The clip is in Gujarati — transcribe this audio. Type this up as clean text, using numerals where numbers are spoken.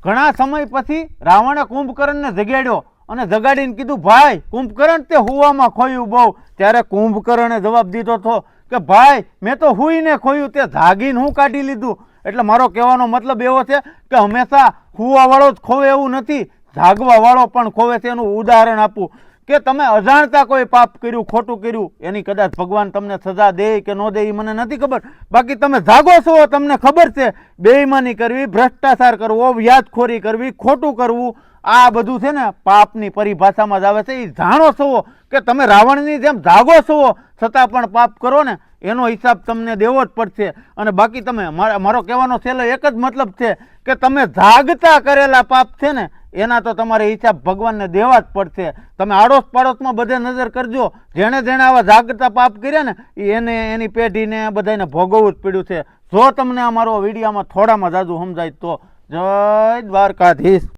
ઘણા સમય પછી રાવણે કુંભકર્ણને જગાડ્યો અને જગાડીને કીધું, ભાઈ કુંભકર્ણ તે હુવામાં ખોયું બહુ. ત્યારે કુંભકર્ણે જવાબ દીધો હતો કે ભાઈ મેં તો હુઈને ખોયું, તે જાગીને હું કાઢી લીધું. એટલે મારો કહેવાનો મતલબ એવો છે કે હંમેશા હુવાવાળો જ ખોવે એવું નથી, જાગવાવાળો પણ ખોવે છે. એનું ઉદાહરણ આપું કે તમે અજાણતા કોઈ પાપ કર્યું, ખોટું કર્યું, એની કદાચ ભગવાન તમને સજા દે કે ન દે એ મને નથી ખબર. બાકી તમે જાગો છો, તમને ખબર છે બેઈમાની કરવી, ભ્રષ્ટાચાર કરવો, વ્યાજખોરી કરવી, ખોટું કરવું, આ બધું છે ને પાપની પરિભાષામાં જ આવે છે. એ જાણો છો કે તમે રાવણની જેમ જાગો છો છતાં પણ પાપ કરો ને, એનો હિસાબ તમને દેવો જ પડશે. અને બાકી તમે મારો કહેવાનો છેલ્લો એક જ મતલબ છે કે તમે જાગતા કરેલા પાપ છે ને એના તો તમારે હિસાબ ભગવાનને દેવા જ પડશે. તમે આડોશ પાડોશમાં બધે નજર કરજો, જેણે જેણે આવા જાગતા પાપ કર્યા ને એને એની પેઢીને બધાને ભોગવવું જ પડ્યું છે. જો તમને આ મારો વિડીયોમાં થોડામાં જાજુ સમજાય તો જય દ્વારકાધીશ.